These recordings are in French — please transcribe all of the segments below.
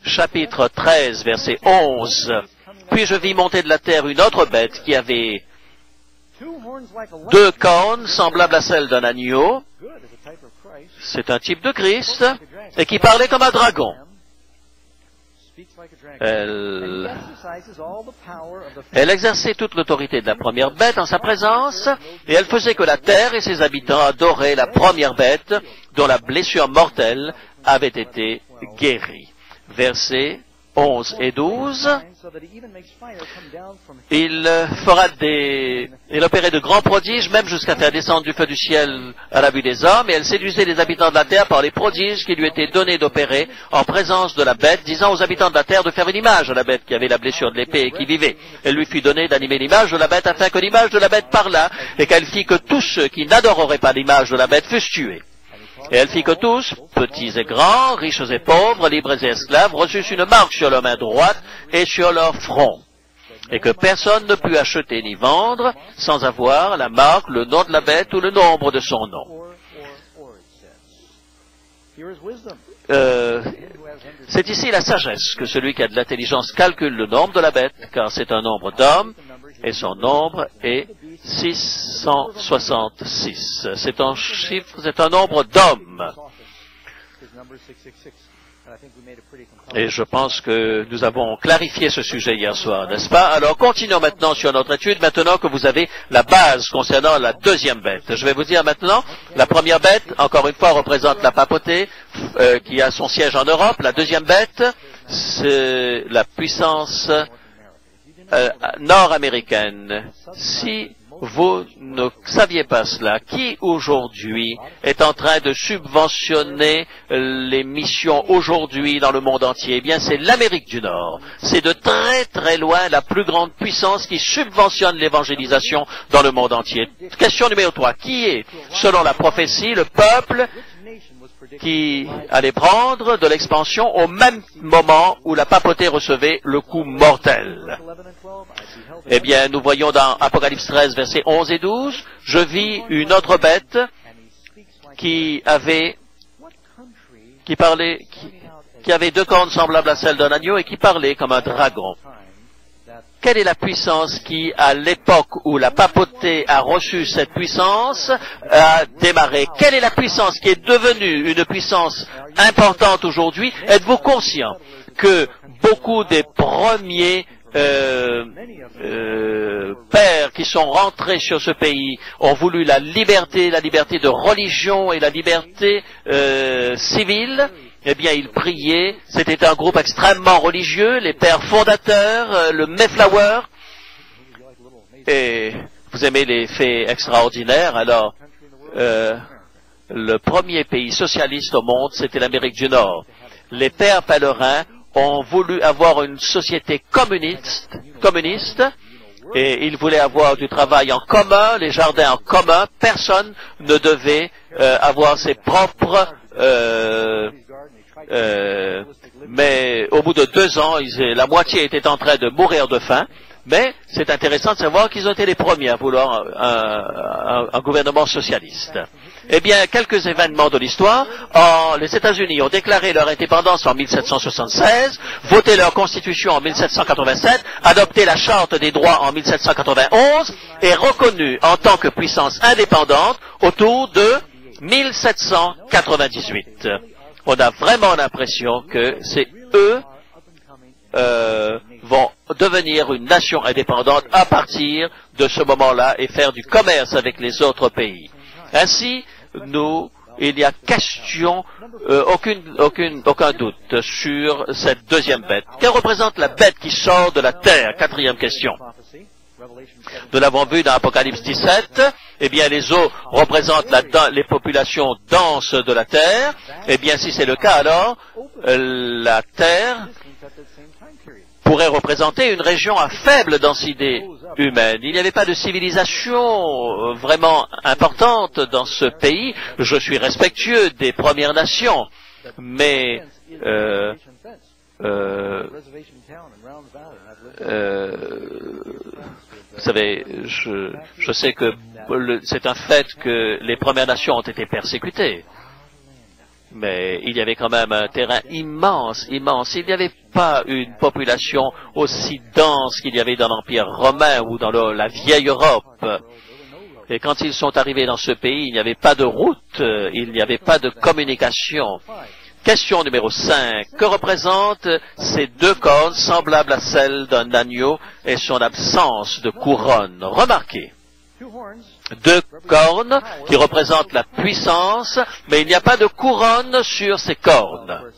chapitre 13, verset 11. Puis je vis monter de la terre une autre bête qui avait 2 cornes semblables à celles d'un agneau. C'est un type de Christ, et qui parlait comme un dragon. Elle exerçait toute l'autorité de la première bête en sa présence, et elle faisait que la terre et ses habitants adoraient la première bête dont la blessure mortelle avait été guérie. Versets 11 et 12. Il opérait de grands prodiges, même jusqu'à faire descendre du feu du ciel à la vue des hommes, et elle séduisait les habitants de la terre par les prodiges qui lui étaient donnés d'opérer en présence de la bête, disant aux habitants de la terre de faire une image à la bête qui avait la blessure de l'épée et qui vivait. Elle lui fut donnée d'animer l'image de la bête afin que l'image de la bête parlât, et qu'elle fit que tous ceux qui n'adoreraient pas l'image de la bête fussent tués. Et elle fit que tous, petits et grands, riches et pauvres, libres et esclaves, reçussent une marque sur leur main droite et sur leur front, et que personne ne put acheter ni vendre sans avoir la marque, le nom de la bête ou le nombre de son nom. C'est ici la sagesse que celui qui a de l'intelligence calcule le nombre de la bête, car c'est un nombre d'hommes, et son nombre est 666. C'est un chiffre, c'est un nombre d'hommes. Et je pense que nous avons clarifié ce sujet hier soir, n'est-ce pas? Alors continuons maintenant sur notre étude, maintenant que vous avez la base concernant la deuxième bête. Je vais vous dire maintenant, la première bête, encore une fois, représente la papauté qui a son siège en Europe. La deuxième bête, c'est la puissance nord-américaine. Si vous ne saviez pas cela, qui aujourd'hui est en train de subventionner les missions aujourd'hui dans le monde entier? Eh bien, c'est l'Amérique du Nord. C'est de très très loin la plus grande puissance qui subventionne l'évangélisation dans le monde entier. Question numéro 3. Qui est, selon la prophétie, le peuple qui allait prendre de l'expansion au même moment où la papauté recevait le coup mortel? Eh bien, nous voyons dans Apocalypse 13, versets 11 et 12, je vis une autre bête qui avait 2 cornes semblables à celles d'un agneau et qui parlait comme un dragon. Quelle est la puissance qui, à l'époque où la papauté a reçu cette puissance, a démarré? Quelle est la puissance qui est devenue une puissance importante aujourd'hui? Êtes-vous conscient que beaucoup des premiers pères qui sont rentrés sur ce pays ont voulu la liberté de religion et la liberté civile? Eh bien, ils priaient. C'était un groupe extrêmement religieux, les pères fondateurs, le Mayflower. Et vous aimez les faits extraordinaires, alors le premier pays socialiste au monde, c'était l'Amérique du Nord. Les pères pèlerins ont voulu avoir une société communiste, et ils voulaient avoir du travail en commun, les jardins en commun. Personne ne devait avoir ses propres mais au bout de 2 ans, la moitié était en train de mourir de faim. Mais c'est intéressant de savoir qu'ils ont été les premiers à vouloir un gouvernement socialiste. Eh bien, quelques événements de l'histoire. Les États-Unis ont déclaré leur indépendance en 1776, voté leur constitution en 1787, adopté la Charte des droits en 1791 et reconnu en tant que puissance indépendante autour de 1798. On a vraiment l'impression que c'est eux vont devenir une nation indépendante à partir de ce moment-là et faire du commerce avec les autres pays. Ainsi, il n'y a question, aucun doute sur cette deuxième bête. Que représente la bête qui sort de la terre? 4e question. Nous l'avons vu dans Apocalypse 17. Eh bien, les eaux représentent les populations denses de la terre. Eh bien, si c'est le cas, alors, la terre pourrait représenter une région à faible densité humaine. Il n'y avait pas de civilisation vraiment importante dans ce pays. Je suis respectueux des Premières Nations, mais vous savez, je sais que c'est un fait que les Premières Nations ont été persécutées. Mais il y avait quand même un terrain immense, immense. Il n'y avait pas une population aussi dense qu'il y avait dans l'Empire romain ou dans la vieille Europe. Et quand ils sont arrivés dans ce pays, il n'y avait pas de route, il n'y avait pas de communication. Question numéro 5. Que représentent ces deux cornes semblables à celles d'un agneau et son absence de couronne? Remarquez. Deux cornes qui représentent la puissance, mais il n'y a pas de couronne sur ces cornes.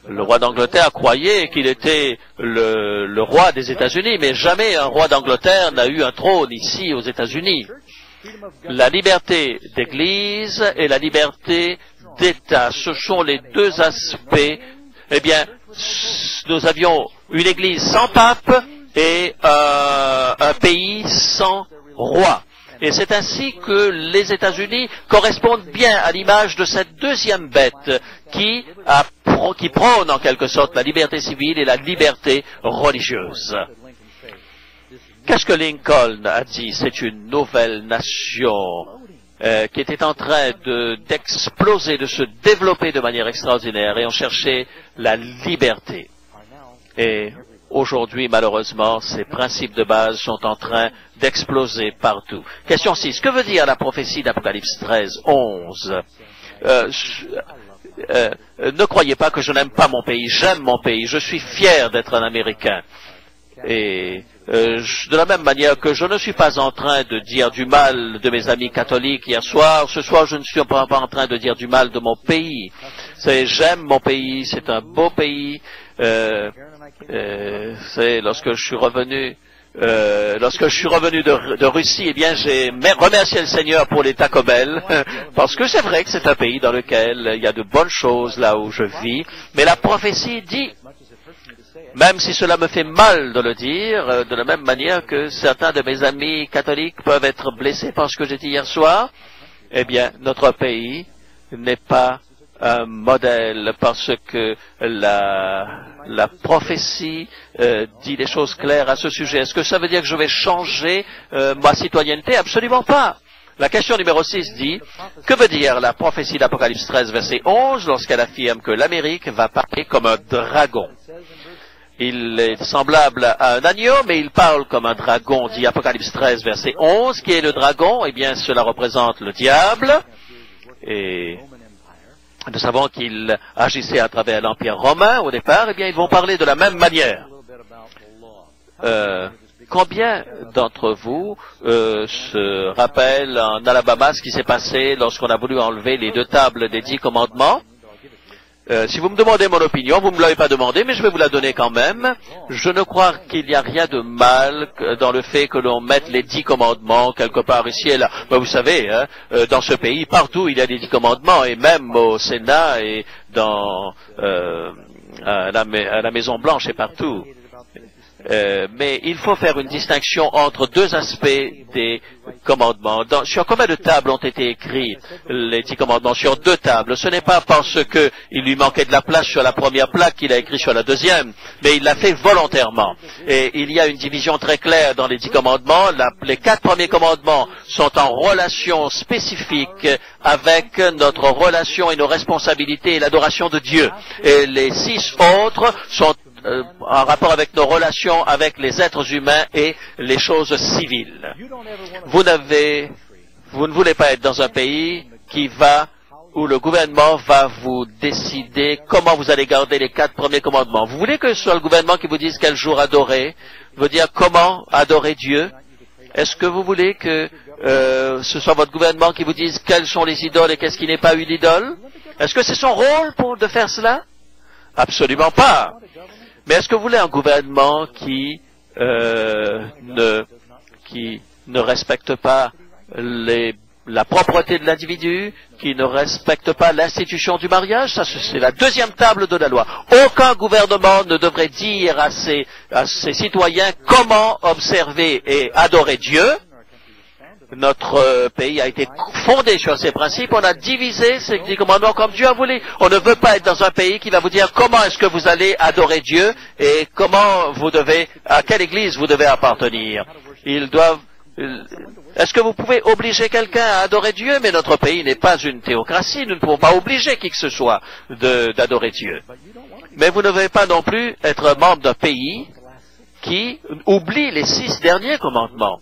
Le roi d'Angleterre croyait qu'il était le roi des États-Unis, mais jamais un roi d'Angleterre n'a eu un trône ici aux États-Unis. La liberté d'Église et la liberté d'État, ce sont les deux aspects. Eh bien, nous avions une Église sans pape et un pays sans roi. Et c'est ainsi que les États-Unis correspondent bien à l'image de cette deuxième bête qui prône en quelque sorte la liberté civile et la liberté religieuse. Qu'est-ce que Lincoln a dit? C'est une nouvelle nation qui était en train d'exploser, de se développer de manière extraordinaire, et on cherchait la liberté. Et aujourd'hui, malheureusement, ces principes de base sont en train d'exploser partout. Question 6. Que veut dire la prophétie d'Apocalypse 13, 11? Ne croyez pas que je n'aime pas mon pays. J'aime mon pays. Je suis fier d'être un Américain. Et de la même manière que je ne suis pas en train de dire du mal de mes amis catholiques hier soir, ce soir je ne suis pas en train de dire du mal de mon pays. J'aime mon pays, c'est un beau pays. Lorsque je suis revenu de Russie, eh bien j'ai remercié le Seigneur pour les Taco Bell, parce que c'est vrai que c'est un pays dans lequel il y a de bonnes choses là où je vis, mais la prophétie dit, même si cela me fait mal de le dire, de la même manière que certains de mes amis catholiques peuvent être blessés par ce que j'ai dit hier soir, eh bien notre pays n'est pas un modèle, parce que la prophétie dit des choses claires à ce sujet. Est-ce que ça veut dire que je vais changer ma citoyenneté? Absolument pas. La question numéro 6 dit, que veut dire la prophétie d'Apocalypse 13, verset 11, lorsqu'elle affirme que l'Amérique va parler comme un dragon? Il est semblable à un agneau, mais il parle comme un dragon, dit Apocalypse 13, verset 11. Qui est le dragon? Eh bien, cela représente le diable. Et nous savons qu'il agissait à travers l'Empire romain au départ. Eh bien, ils vont parler de la même manière. Combien d'entre vous se rappellent en Alabama ce qui s'est passé lorsqu'on a voulu enlever les 2 tables des 10 commandements? Si vous me demandez mon opinion, vous ne me l'avez pas demandé, mais je vais vous la donner quand même. Je ne crois qu'il n'y a rien de mal dans le fait que l'on mette les 10 commandements quelque part ici et là. Ben, vous savez, hein, dans ce pays, partout il y a les 10 commandements, et même au Sénat et à la Maison Blanche et partout. Mais il faut faire une distinction entre 2 aspects des commandements. Sur combien de tables ont été écrits les 10 commandements? Sur 2 tables. Ce n'est pas parce que il lui manquait de la place sur la première plaque qu'il a écrit sur la deuxième, mais il l'a fait volontairement. Et il y a une division très claire dans les 10 commandements. Les 4 premiers commandements sont en relation spécifique avec notre relation et nos responsabilités et l'adoration de Dieu. Et les 6 autres sont en rapport avec nos relations avec les êtres humains et les choses civiles. Vous ne voulez pas être dans un pays où le gouvernement va vous décider comment vous allez garder les 4 premiers commandements. Vous voulez que ce soit le gouvernement qui vous dise quel jour adorer, vous dire comment adorer Dieu? Est-ce que vous voulez que ce soit votre gouvernement qui vous dise quelles sont les idoles et qu'est-ce qui n'est pas une idole? Est-ce que c'est son rôle de faire cela? Absolument pas. Mais est-ce que vous voulez un gouvernement qui ne respecte pas la propreté de l'individu, qui ne respecte pas l'institution du mariage? Ça, c'est la 2e table de la loi. Aucun gouvernement ne devrait dire à ses citoyens comment observer et adorer Dieu. Notre pays a été fondé sur ces principes. On a divisé ces 10 commandements comme Dieu a voulu. On ne veut pas être dans un pays qui va vous dire comment est-ce que vous allez adorer Dieu et à quelle église vous devez appartenir. Ils doivent Est-ce que vous pouvez obliger quelqu'un à adorer Dieu? Mais notre pays n'est pas une théocratie, nous ne pouvons pas obliger qui que ce soit d'adorer Dieu. Mais vous ne devez pas non plus être membre d'un pays qui oublie les 6 derniers commandements.